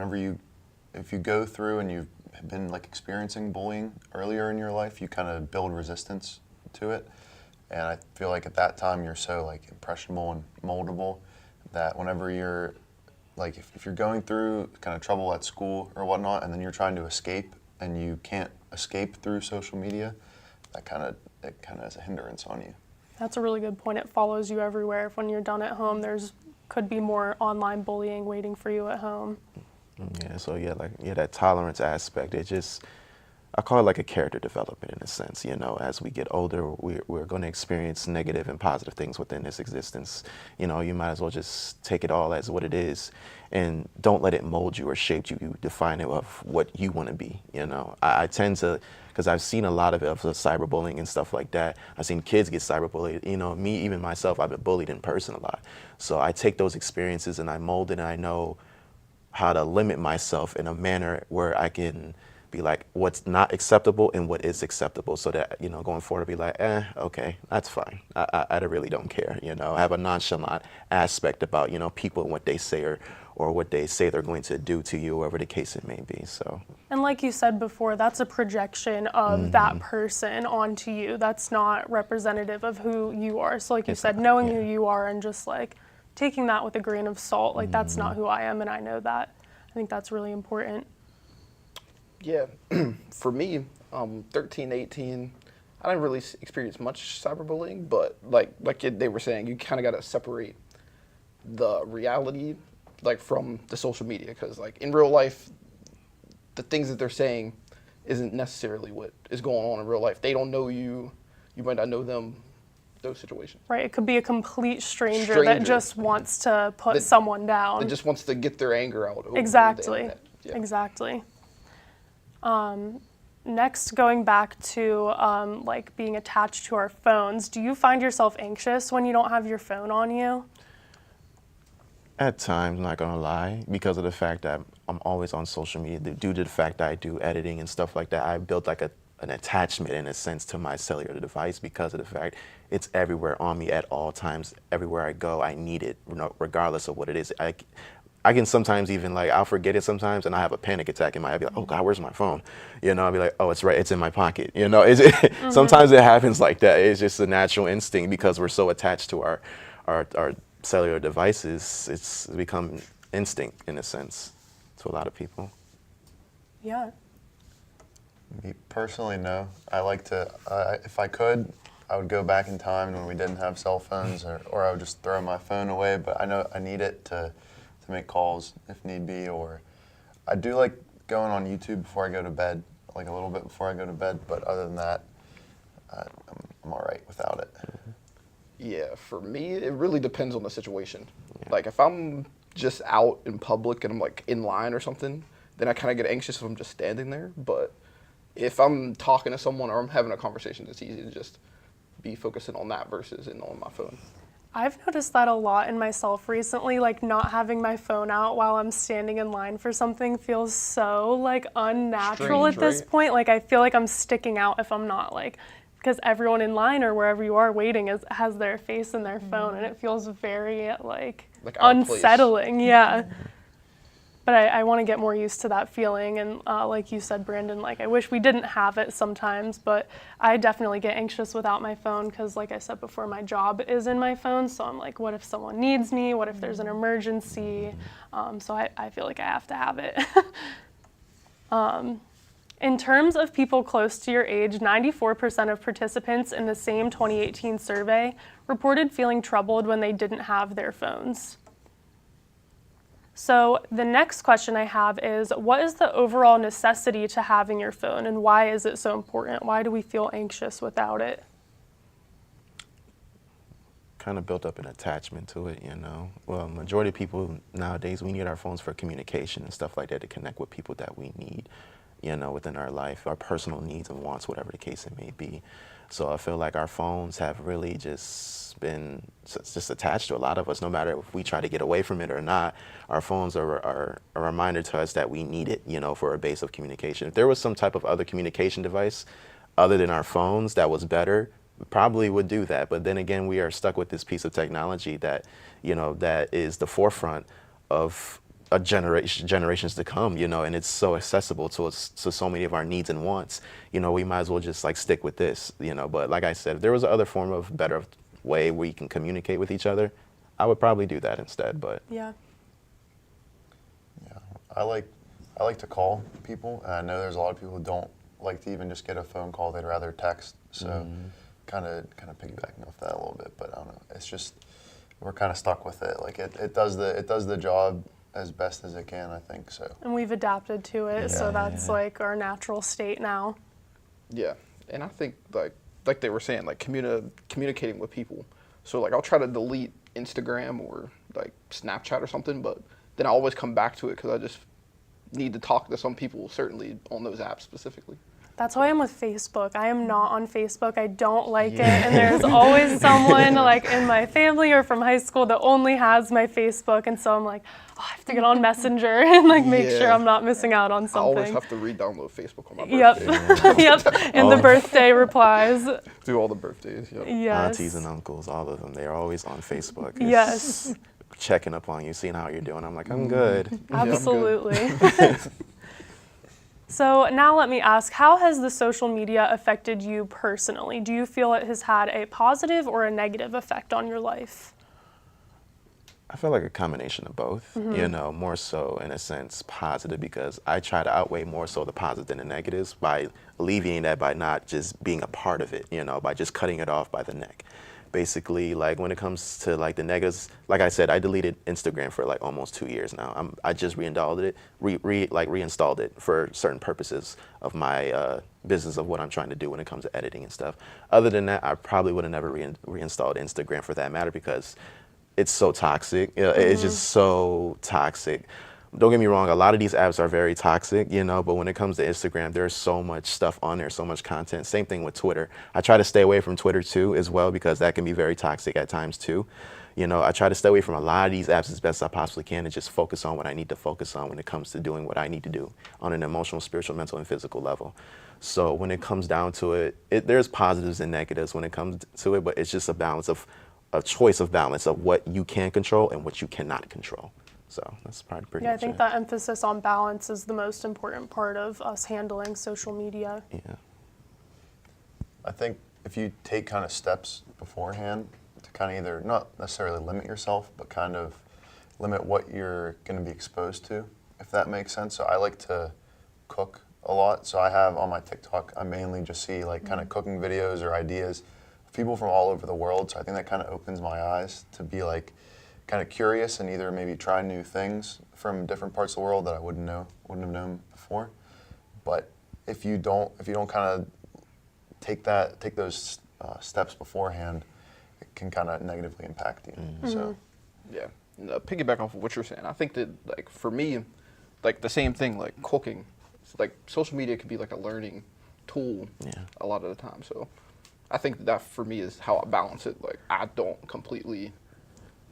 if you go through and you've been like experiencing bullying earlier in your life, you kind of build resistance to it. And I feel like at that time you're so like impressionable and moldable that whenever you're like, if you're going through kind of trouble at school or whatnot, and then you're trying to escape and you can't escape through social media, it kind of is a hindrance on you. That's a really good point. It follows you everywhere. If when you're done at home, could be more online bullying waiting for you at home. Yeah, so that tolerance aspect, I call it like a character development in a sense. As we get older, we're going to experience negative and positive things within this existence. You might as well just take it all as what it is and don't let it mold you or shape you. You define it of what you want to be. I tend to, because I've seen a lot of cyberbullying and stuff like that. I've seen kids get cyberbullied. Me, even myself, I've been bullied in person a lot. So I take those experiences and I mold it, and I know how to limit myself in a manner where I can be like what's not acceptable and what is acceptable, so that going forward I'll be like, okay, that's fine. I really don't care. I have a nonchalant aspect about people and what they say or what they say they're going to do to you, whatever the case it may be. So. And like you said before, that's a projection of that person onto you. That's not representative of who you are. So like you said, knowing who you are and just like taking that with a grain of salt, like that's not who I am, and I know that. I think that's really important. Yeah, for me, 13, 18, I didn't really experience much cyberbullying, but like they were saying, you kind of got to separate the reality from the social media, because like in real life, the things that they're saying isn't necessarily what is going on in real life. They don't know you, you might not know them, those situations. Right, it could be a complete stranger that just wants to put someone down. That just wants to get their anger out over Exactly, the internet. Yeah. Exactly. Next, going back to like being attached to our phones, do you find yourself anxious when you don't have your phone on you? At times, I'm not gonna lie, because of the fact that I'm always on social media, due to the fact that I do editing and stuff like that, I built like an attachment in a sense to my cellular device because of the fact it's everywhere on me at all times. Everywhere I go, I need it, regardless of what it is. I can sometimes even I'll forget it sometimes, and I have a panic attack in my head. I'll be like, oh God, where's my phone? I'll be like, oh, it's in my pocket. Sometimes it happens like that. It's just a natural instinct because we're so attached to our cellular devices. It's become instinct in a sense to a lot of people. Yeah. Me personally, no. I like to, if I could, I would go back in time when we didn't have cell phones, or I would just throw my phone away, but I know I need it to make calls if need be, or I do like going on YouTube before I go to bed, like a little bit before I go to bed, but other than that, I'm all right without it. Yeah, for me, it really depends on the situation. Yeah. Like if I'm just out in public and I'm like in line or something, then I kind of get anxious if I'm just standing there. But if I'm talking to someone or I'm having a conversation, it's easy to just be focusing on that versus on my phone. I've noticed that a lot in myself recently, like not having my phone out while I'm standing in line for something feels so like unnatural at this point. Like I feel like I'm sticking out if I'm not, like, because everyone in line or wherever you are waiting has their face in their phone, and it feels very like unsettling. Yeah. But I want to get more used to that feeling, and like you said, Brandon, like I wish we didn't have it sometimes, but I definitely get anxious without my phone because, like I said before, my job is in my phone, so I'm like, what if someone needs me? What if there's an emergency? So I feel like I have to have it. In terms of people close to your age, 94% of participants in the same 2018 survey reported feeling troubled when they didn't have their phones. So the next question I have is, what is the overall necessity to having your phone, and why is it so important? Why do we feel anxious without it? Kind of built up an attachment to it, Well, majority of people nowadays, we need our phones for communication and stuff like that to connect with people that we need, within our life, our personal needs and wants, whatever the case it may be. So I feel like our phones have really just been just attached to a lot of us, no matter if we try to get away from it or not. Our phones are a reminder to us that we need it, for a base of communication. If there was some type of other communication device other than our phones that was better, probably would do that. But then again, we are stuck with this piece of technology that, that is the forefront of a generations to come, you know, and it's so accessible to us, to so many of our needs and wants. You know, we might as well just like stick with this, you know. But like I said, if there was another form of better way where you can communicate with each other, I would probably do that instead. But yeah, I like to call people, and I know there's a lot of people who don't like to even just get a phone call. They'd rather text. So kind of piggybacking off that a little bit, but I don't know. It's just we're kind of stuck with it. Like it does the job as best as it can, I think so. And we've adapted to it, so that's like our natural state now. Yeah, and I think like they were saying, like communicating with people. So like I'll try to delete Instagram or like Snapchat or something, but then I always come back to it because I just need to talk to some people, certainly on those apps specifically. That's why I'm with Facebook. I am not on Facebook. I don't like it. And there's always someone like in my family or from high school that only has my Facebook. And so I'm like, oh, I have to get on Messenger and like make sure I'm not missing out on something. I always have to re-download Facebook on my birthday. Yep. And the birthday replies. Do all the birthdays. Yep. Yes. aunties and uncles, all of them, they're always on Facebook. Yes. Checking up on you, seeing how you're doing. I'm like, I'm good. Absolutely. So now let me ask, how has the social media affected you personally? Do you feel it has had a positive or a negative effect on your life? I feel like a combination of both, you know, more so in a sense positive, because I try to outweigh more so the positive than the negatives by alleviating that by not just being a part of it, you know, by just cutting it off by the neck. Basically, like when it comes to like the negatives, like I said, I deleted Instagram for like almost 2 years now. I just reinstalled it for certain purposes of my business of what I'm trying to do when it comes to editing and stuff. Other than that, I probably would have never reinstalled Instagram for that matter, because it's so toxic. You know, it's just so toxic. Don't get me wrong, a lot of these apps are very toxic, you know, but when it comes to Instagram, there's so much stuff on there, so much content. Same thing with Twitter. I try to stay away from Twitter too as well, because that can be very toxic at times too. You know, I try to stay away from a lot of these apps as best as I possibly can and just focus on what I need to focus on when it comes to doing what I need to do on an emotional, spiritual, mental, and physical level. So when it comes down to it, there's positives and negatives when it comes to it, but it's just a choice of balance of what you can control and what you cannot control. So that's probably pretty much I think that emphasis on balance is the most important part of us handling social media. Yeah. I think if you take kind of steps beforehand to kind of either not necessarily limit yourself, but kind of limit what you're going to be exposed to, if that makes sense. So I like to cook a lot. So I have on my TikTok, I mainly just see like kind of cooking videos or ideas of people from all over the world. So I think that kind of opens my eyes to be like kind of curious and either maybe try new things from different parts of the world that I wouldn't have known before. But if you don't kind of take those steps beforehand, it can kind of negatively impact you. So yeah, and, piggyback off of what you're saying, I think that like for me, like the same thing, like cooking, it's like social media could be like a learning tool a lot of the time. So I think that for me is how I balance it. Like I don't completely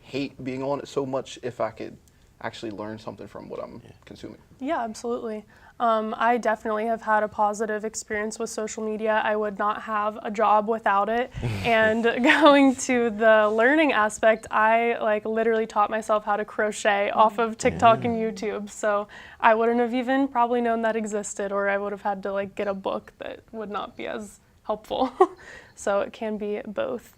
hate being on it so much if I could actually learn something from what I'm consuming. Yeah, absolutely. I definitely have had a positive experience with social media. I would not have a job without it. And going to the learning aspect, I like literally taught myself how to crochet off of TikTok and YouTube. So I wouldn't have even probably known that existed, or I would have had to like get a book that would not be as helpful. So it can be both.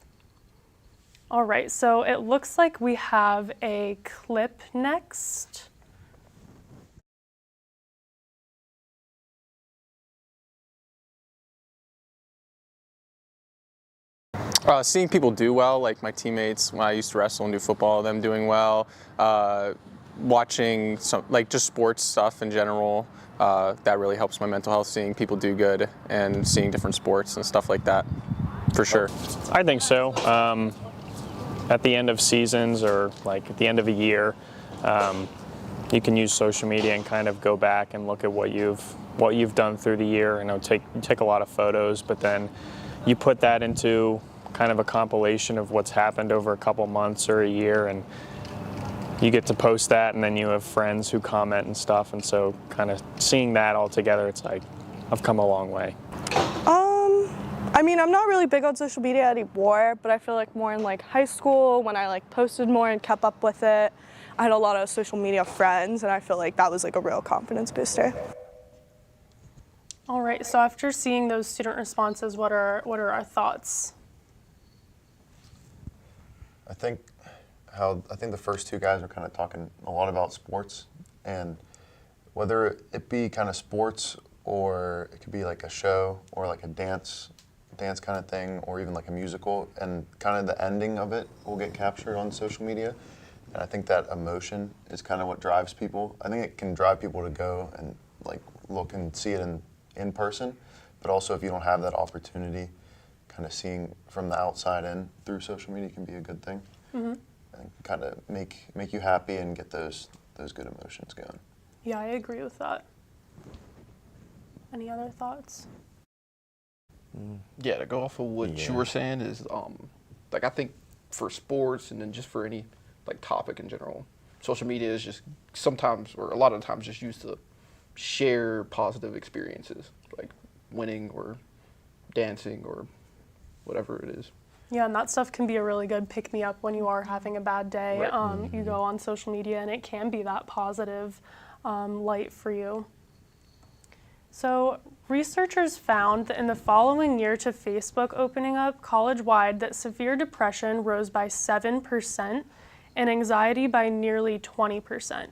All right, so it looks like we have a clip next. Seeing people do well, like my teammates when I used to wrestle and do football, them doing well, watching some like just sports stuff in general, that really helps my mental health, seeing people do good and seeing different sports and stuff like that, for sure. I think so. At the end of seasons or like at the end of a year, you can use social media and kind of go back and look at what you've done through the year. You know, take a lot of photos, but then you put that into kind of a compilation of what's happened over a couple months or a year, and you get to post that, and then you have friends who comment and stuff, and so kind of seeing that all together, it's like I've come a long way. I I mean, I'm not really big on social media anymore, but I feel like more in like high school when I like posted more and kept up with it. I had a lot of social media friends, and I feel like that was like a real confidence booster. All right, so after seeing those student responses, what are our thoughts? I think the first two guys are kind of talking a lot about sports, and whether it be kind of sports or it could be like a show or like a dance kind of thing, or even like a musical, and kind of the ending of it will get captured on social media. And I think that emotion is kind of what drives people. I think it can drive people to go and like look and see it in person, but also if you don't have that opportunity, kind of seeing from the outside in through social media can be a good thing. Mm-hmm. And kind of make you happy and get those good emotions going. Yeah, I agree with that. Any other thoughts? Yeah, to go off of what you were saying is, like I think for sports and then just for any like topic in general, social media is just sometimes or a lot of the times just used to share positive experiences, like winning or dancing or whatever it is. Yeah, and that stuff can be a really good pick-me-up when you are having a bad day. Right. You go on social media and it can be that positive light for you. So researchers found that in the following year to Facebook opening up college-wide, that severe depression rose by 7% and anxiety by nearly 20%.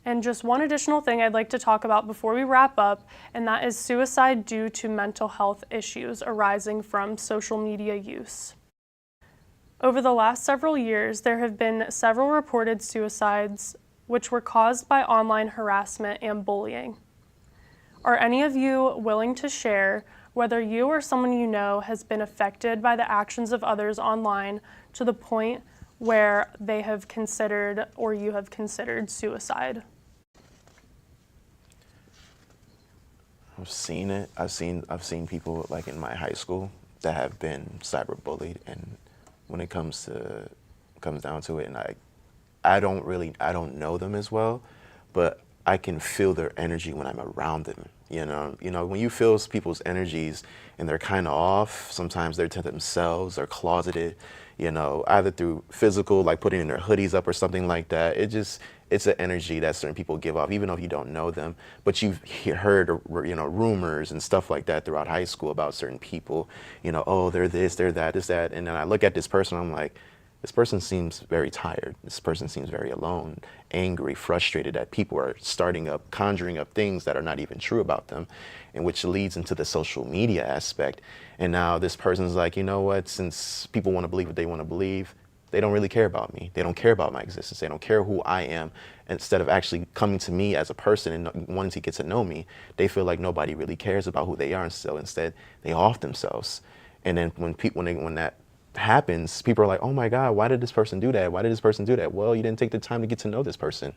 And just one additional thing I'd like to talk about before we wrap up, and that is suicide due to mental health issues arising from social media use. Over the last several years, there have been several reported suicides which were caused by online harassment and bullying. Are any of you willing to share whether you or someone you know has been affected by the actions of others online to the point where they have considered or you have considered suicide? I've seen it. I've seen people like in my high school that have been cyberbullied, and when it comes down to it, and I don't know them as well, but I can feel their energy when I'm around them. You know, when you feel people's energies and they're kind of off, sometimes they're to themselves or closeted, either through physical, like putting in their hoodies up or something like that. It's an energy that certain people give off, even though you don't know them. But you've heard, rumors and stuff like that throughout high school about certain people, oh, they're this, they're that, this, that. And then I look at this person, I'm like, this person seems very tired. This person seems very alone, angry, frustrated that people are conjuring up things that are not even true about them, and which leads into the social media aspect. And now this person's like, you know what, since people want to believe what they want to believe, they don't really care about me. They don't care about my existence. They don't care who I am. Instead of actually coming to me as a person and wanting to get to know me, they feel like nobody really cares about who they are, and so instead they off themselves. And then when that happens, people are like, oh my God, why did this person do that? Why did this person do that? Well, you didn't take the time to get to know this person.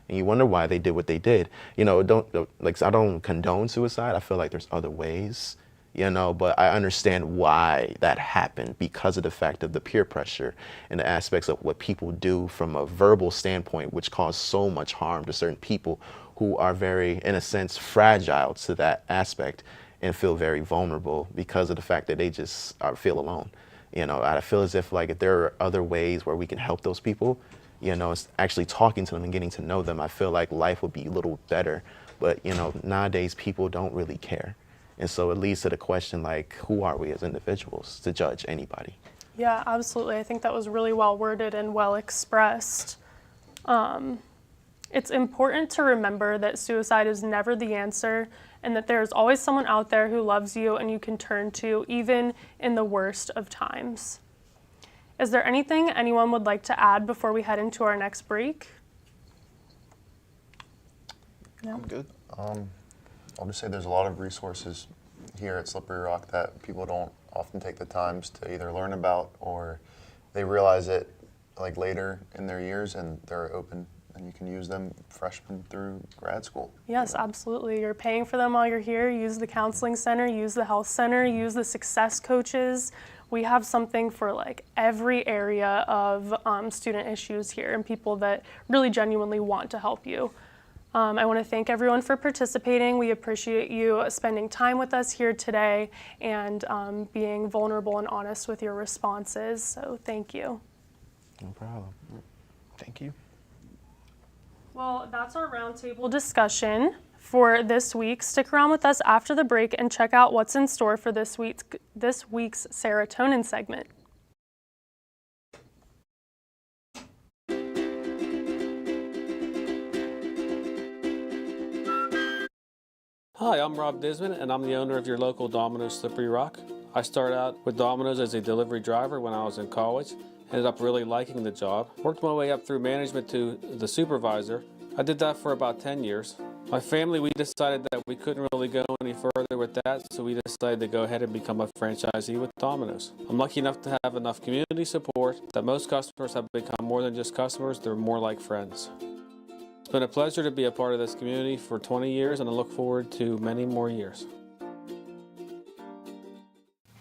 And you wonder why they did what they did. I don't condone suicide. I feel like there's other ways, but I understand why that happened because of the fact of the peer pressure and the aspects of what people do from a verbal standpoint, which cause so much harm to certain people who are very, in a sense, fragile to that aspect and feel very vulnerable because of the fact that they just feel alone. I feel as if like if there are other ways where we can help those people, it's actually talking to them and getting to know them. I feel like life would be a little better. But, nowadays people don't really care. And so it leads to the question, like, who are we as individuals to judge anybody? Yeah, absolutely. I think that was really well worded and well expressed. It's important to remember that suicide is never the answer, and that there's always someone out there who loves you and you can turn to, even in the worst of times. Is there anything anyone would like to add before we head into our next break? No. I'm good. I'll just say there's a lot of resources here at Slippery Rock that people don't often take the times to either learn about, or they realize it like later in their years and they're open and you can use them freshman through grad school. Yes, absolutely. You're paying for them while you're here. Use the counseling center, use the health center, use the success coaches. We have something for like every area of student issues here and people that really genuinely want to help you. I want to thank everyone for participating. We appreciate you spending time with us here today and being vulnerable and honest with your responses. So thank you. No problem. Thank you. Well, that's our roundtable discussion for this week. Stick around with us after the break and check out what's in store for this week's serotonin segment. Hi, I'm Rob Disman, and I'm the owner of your local Domino's Slippery Rock. I started out with Domino's as a delivery driver when I was in college. Ended up really liking the job. Worked my way up through management to the supervisor. I did that for about 10 years. My family, we decided that we couldn't really go any further with that, so we decided to go ahead and become a franchisee with Domino's. I'm lucky enough to have enough community support that most customers have become more than just customers, they're more like friends. It's been a pleasure to be a part of this community for 20 years, and I look forward to many more years.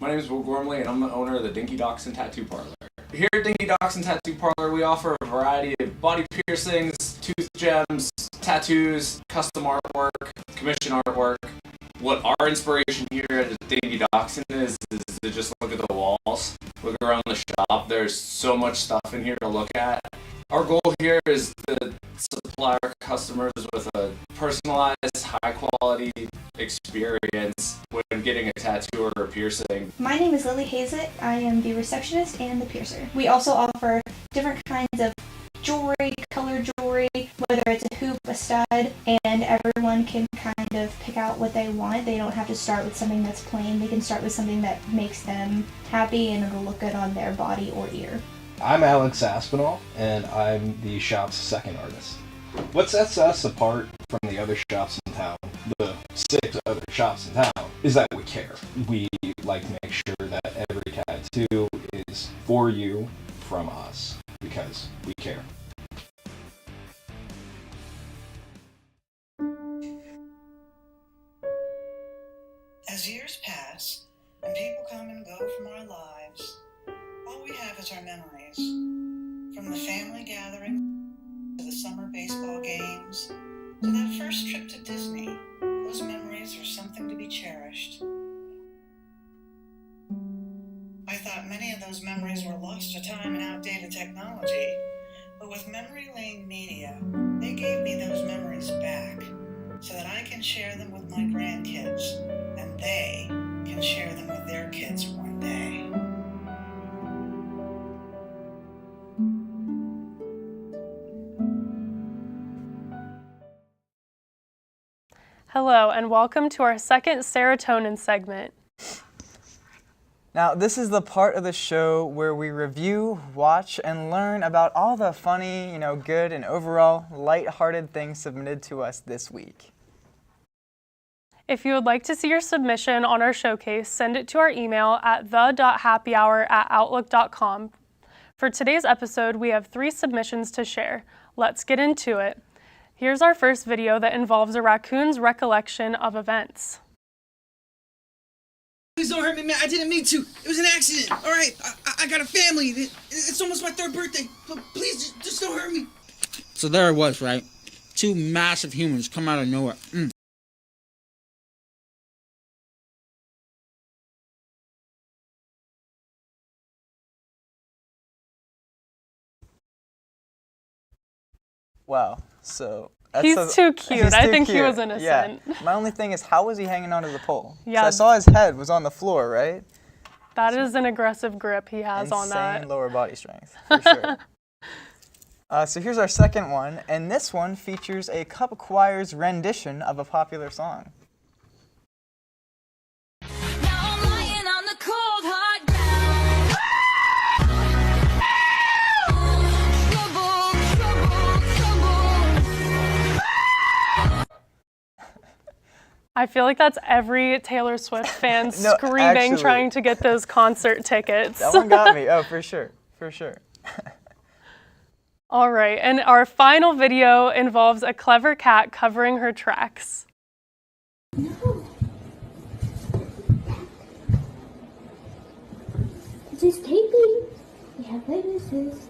My name is Will Gormley, and I'm the owner of the Dinky Dachshund Tattoo Parlor. Here at Dinky Dachshund Tattoo Parlor, we offer a variety of body piercings, tooth gems, tattoos, custom artwork, commission artwork. What our inspiration here at the Dinky Dachshund is to just look at the walls, look around the shop. There's so much stuff in here to look at. Our goal here is to supply our customers with a personalized, high-quality experience when getting a tattoo or a piercing. My name is Lily Hazett. I am the receptionist and the piercer. We also offer different kinds of jewelry, color jewelry, whether it's a hoop, a stud, and everyone can kind of pick out what they want. They don't have to start with something that's plain. They can start with something that makes them happy and it'll look good on their body or ear. I'm Alex Aspinall, and I'm the shop's second artist. What sets us apart from the other shops in town, the 6 other shops in town, is that we care. We like to make sure that every tattoo is for you from us, because we care. As years pass, and people come and go from our lives, all we have is our memories. From the family gathering, to the summer baseball games, to that first trip to Disney, those memories are something to be cherished. I thought many of those memories were lost to time and outdated technology, but with Memory Lane Media, they gave me those memories back so that I can share them with my grandkids, and they can share them with their kids one day. Hello, and welcome to our second serotonin segment. Now, this is the part of the show where we review, watch, and learn about all the funny, good and overall lighthearted things submitted to us this week. If you would like to see your submission on our showcase, send it to our email at the.happyhour@outlook.com. For today's episode, we have 3 submissions to share. Let's get into it. Here's our first video that involves a raccoon's recollection of events. Please don't hurt me, man. I didn't mean to. It was an accident. All right, I got a family. It's almost my 3rd birthday. Please, just don't hurt me. So there it was, right? 2 massive humans come out of nowhere. Wow, so... He's too cute. He's I too think cute. he was innocent. Yeah. My only thing is, how was he hanging onto the pole? Yeah. 'Cause I saw his head was on the floor, right? That is an aggressive grip he has on that. Insane lower body strength, for sure. So here's our second one, and this one features a Cup Choir's rendition of a popular song. I feel like that's every Taylor Swift fan No, screaming, actually. trying to get those concert tickets. That one got me. Oh, for sure. For sure. All right, and our final video involves a clever cat covering her tracks. No. This is taping. We have witnesses.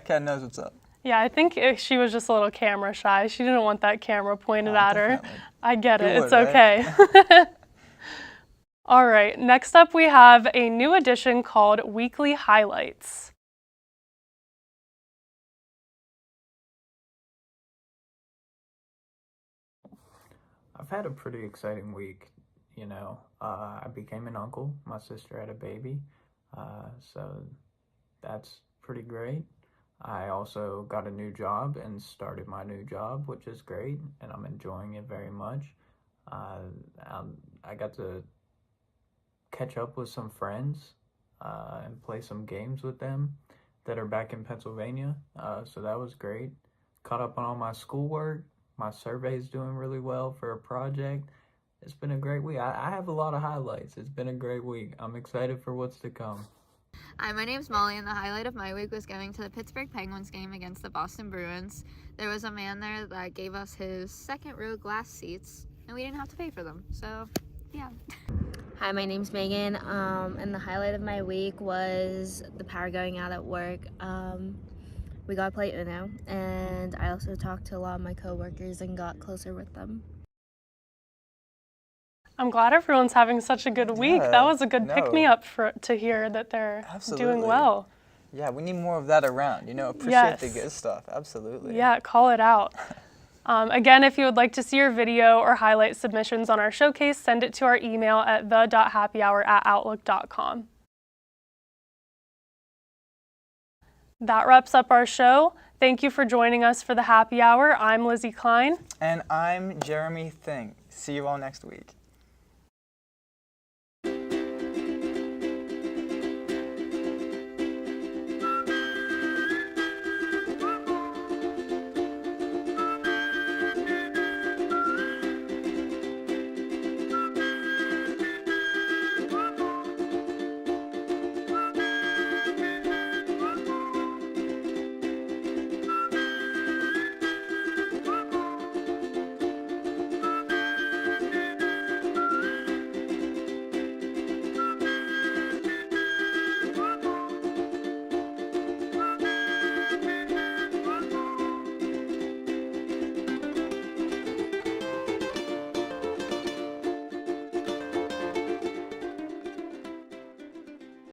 Kat knows what's up. Yeah, I think she was just a little camera shy. She didn't want that camera pointed at her. I get it. It's okay. All right, next up we have a new edition called Weekly Highlights. I've had a pretty exciting week, you know. I became an uncle. My sister had a baby, so that's pretty great. I also got a new job and started my new job, which is great, and I'm enjoying it very much. I got to catch up with some friends and play some games with them that are back in Pennsylvania, so that was great. Caught up on all my schoolwork. My survey's doing really well for a project. It's been a great week. I have a lot of highlights. It's been a great week. I'm excited for what's to come. Hi, my name's Molly, and the highlight of my week was going to the Pittsburgh Penguins game against the Boston Bruins. There was a man there that gave us his second row glass seats, and we didn't have to pay for them, so yeah. Hi, my name's Megan, and the highlight of my week was the power going out at work. We got to play Uno, and I also talked to a lot of my coworkers and got closer with them. I'm glad everyone's having such a good week. Yeah, That was a good pick-me-up to hear that they're doing well. Yeah, we need more of that around, you know, appreciate the Yes. good stuff, absolutely. Yeah, call it out. Again, if you would like to see your video or highlight submissions on our showcase, send it to our email at the.happyhour@outlook.com. That wraps up our show. Thank you for joining us for the Happy Hour. I'm Lizzie Klein. And I'm Jeremy Thing. See you all next week.